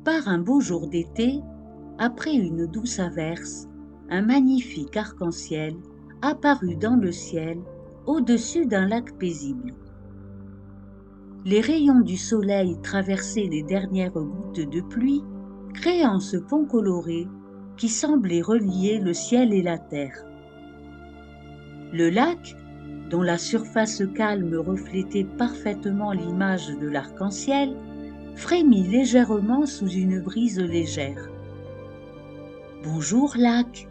Par un beau jour d'été, après une douce averse, un magnifique arc-en-ciel apparut dans le ciel au-dessus d'un lac paisible. Les rayons du soleil traversaient les dernières gouttes de pluie, créant ce pont coloré qui semblait relier le ciel et la terre. Le lac, dont la surface calme reflétait parfaitement l'image de l'arc-en-ciel, frémit légèrement sous une brise légère. « Bonjour, lac !»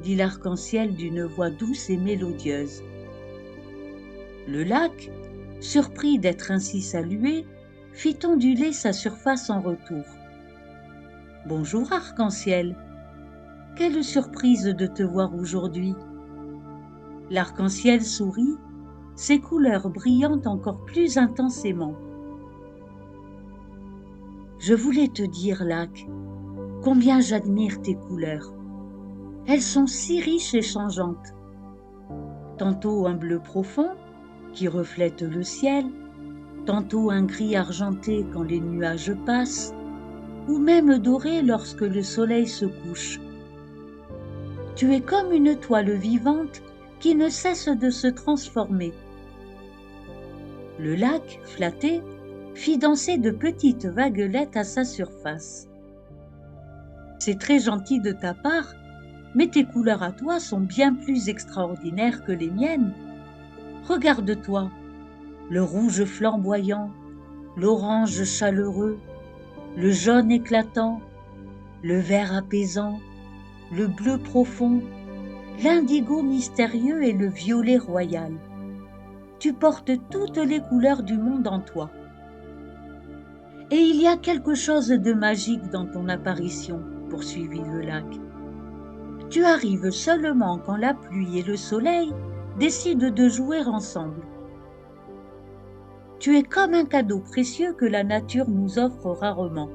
dit l'arc-en-ciel d'une voix douce et mélodieuse. Le lac, surpris d'être ainsi salué, fit onduler sa surface en retour. « Bonjour, arc-en-ciel ! Quelle surprise de te voir aujourd'hui !» L'arc-en-ciel sourit, ses couleurs brillant encore plus intensément. « Je voulais te dire, lac, combien j'admire tes couleurs. Elles sont si riches et changeantes. Tantôt un bleu profond qui reflète le ciel, tantôt un gris argenté quand les nuages passent, ou même doré lorsque le soleil se couche. Tu es comme une toile vivante qui ne cesse de se transformer. » Le lac, flatté, fit danser de petites vaguelettes à sa surface. « C'est très gentil de ta part, mais tes couleurs à toi sont bien plus extraordinaires que les miennes. Regarde-toi, le rouge flamboyant, l'orange chaleureux, le jaune éclatant, le vert apaisant, le bleu profond, l'indigo mystérieux et le violet royal. Tu portes toutes les couleurs du monde en toi. Et il y a quelque chose de magique dans ton apparition, poursuivit le lac. Tu arrives seulement quand la pluie et le soleil décident de jouer ensemble. Tu es comme un cadeau précieux que la nature nous offre rarement. »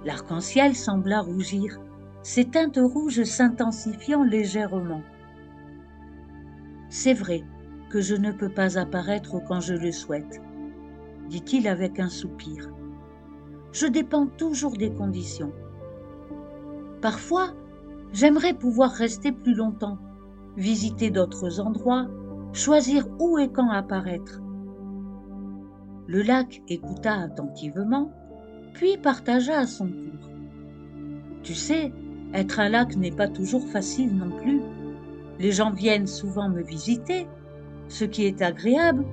L'arc-en-ciel sembla rougir, ses teintes rouges s'intensifiant légèrement. « C'est vrai que je ne peux pas apparaître quand je le souhaite, » dit-il avec un soupir. « Je dépends toujours des conditions. Parfois, j'aimerais pouvoir rester plus longtemps, visiter d'autres endroits, choisir où et quand apparaître. » Le lac écouta attentivement, puis partagea à son tour. « Tu sais, être un lac n'est pas toujours facile non plus. Les gens viennent souvent me visiter, ce qui est agréable,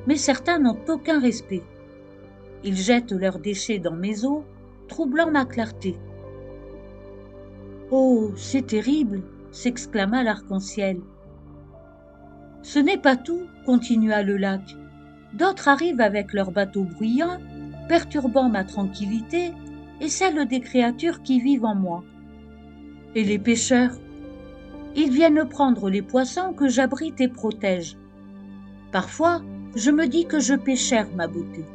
mais certains n'ont aucun respect. Ils jettent leurs déchets dans mes eaux, troublant ma clarté. »« Oh, c'est terrible !» s'exclama l'arc-en-ciel. « Ce n'est pas tout, » continua le lac. « D'autres arrivent avec leurs bateaux bruyants, perturbant ma tranquillité et celle des créatures qui vivent en moi. Et les pêcheurs, ils viennent prendre les poissons que j'abrite et protège. Parfois, je me dis que je paie cher ma beauté. »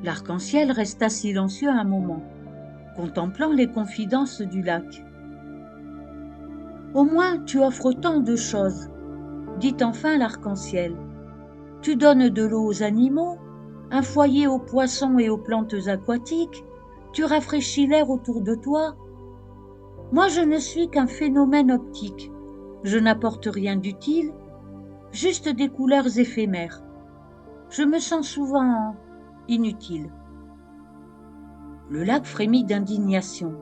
L'arc-en-ciel resta silencieux un moment, contemplant les confidences du lac. « Au moins, tu offres tant de choses, » dit enfin l'arc-en-ciel. « Tu donnes de l'eau aux animaux, un foyer aux poissons et aux plantes aquatiques, tu rafraîchis l'air autour de toi. Moi, je ne suis qu'un phénomène optique. Je n'apporte rien d'utile, juste des couleurs éphémères. Je me sens souvent inutile. » Le lac frémit d'indignation.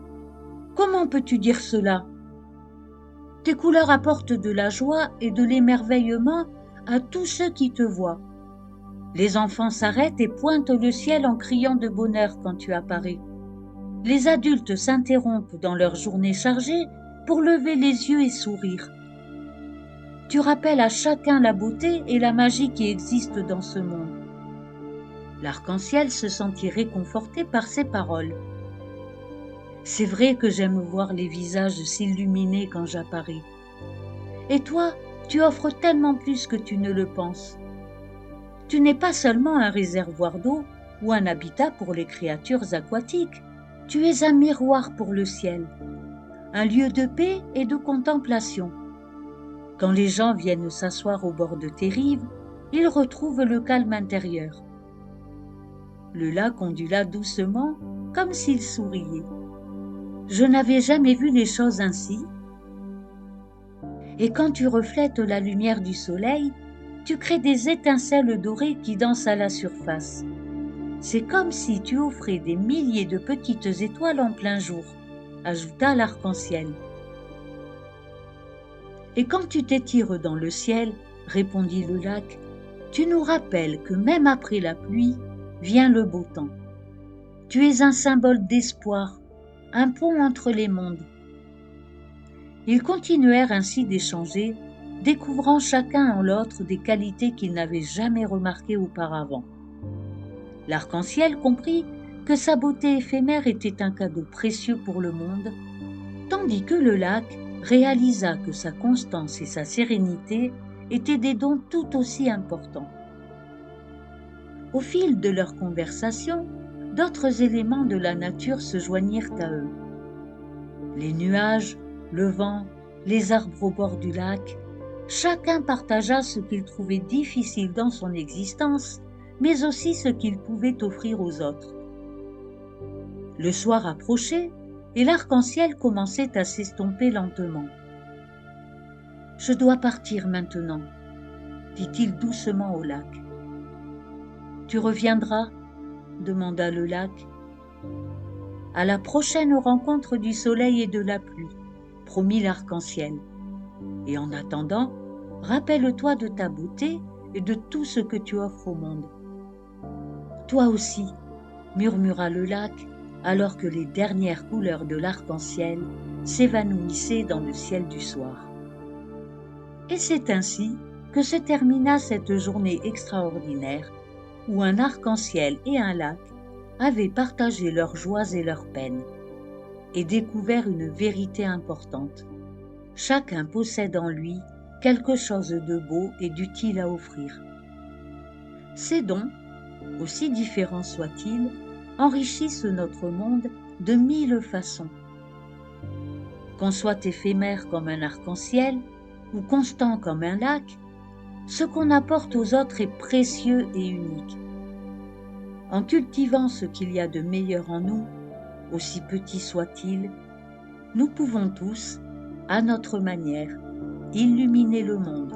« Comment peux-tu dire cela ? Tes couleurs apportent de la joie et de l'émerveillement à tous ceux qui te voient. Les enfants s'arrêtent et pointent le ciel en criant de bonheur quand tu apparais. Les adultes s'interrompent dans leur journée chargée pour lever les yeux et sourire. Tu rappelles à chacun la beauté et la magie qui existent dans ce monde. » L'arc-en-ciel se sentit réconforté par ces paroles. « C'est vrai que j'aime voir les visages s'illuminer quand j'apparais. Et toi, tu offres tellement plus que tu ne le penses. Tu n'es pas seulement un réservoir d'eau ou un habitat pour les créatures aquatiques, tu es un miroir pour le ciel, un lieu de paix et de contemplation. Quand les gens viennent s'asseoir au bord de tes rives, ils retrouvent le calme intérieur. » Le lac ondula doucement, comme s'il souriait. Je n'avais jamais vu les choses ainsi. Et quand tu reflètes la lumière du soleil, tu crées des étincelles dorées qui dansent à la surface. C'est comme si tu offrais des milliers de petites étoiles en plein jour, ajouta l'arc-en-ciel. Et quand tu t'étires dans le ciel, répondit le lac, tu nous rappelles que même après la pluie, vient le beau temps. Tu es un symbole d'espoir, un pont entre les mondes. Ils continuèrent ainsi d'échanger, découvrant chacun en l'autre des qualités qu'ils n'avaient jamais remarquées auparavant. L'arc-en-ciel comprit que sa beauté éphémère était un cadeau précieux pour le monde, tandis que le lac réalisa que sa constance et sa sérénité étaient des dons tout aussi importants. Au fil de leur conversation, d'autres éléments de la nature se joignirent à eux. Les nuages, le vent, les arbres au bord du lac, chacun partagea ce qu'il trouvait difficile dans son existence, mais aussi ce qu'il pouvait offrir aux autres. Le soir approchait et l'arc-en-ciel commençait à s'estomper lentement. « Je dois partir maintenant, » dit-il doucement au lac. « Tu reviendras ?» demanda le lac. « À la prochaine rencontre du soleil et de la pluie, » promit l'arc-en-ciel. « Et en attendant, rappelle-toi de ta beauté et de tout ce que tu offres au monde. »« Toi aussi, » murmura le lac, alors que les dernières couleurs de l'arc-en-ciel s'évanouissaient dans le ciel du soir. Et c'est ainsi que se termina cette journée extraordinaire où un arc-en-ciel et un lac avaient partagé leurs joies et leurs peines et découvert une vérité importante. Chacun possède en lui quelque chose de beau et d'utile à offrir. Ces dons, aussi différents soient-ils, enrichissent notre monde de 1000 façons. Qu'on soit éphémère comme un arc-en-ciel ou constant comme un lac, ce qu'on apporte aux autres est précieux et unique. En cultivant ce qu'il y a de meilleur en nous, aussi petit soit-il, nous pouvons tous, à notre manière, illuminer le monde.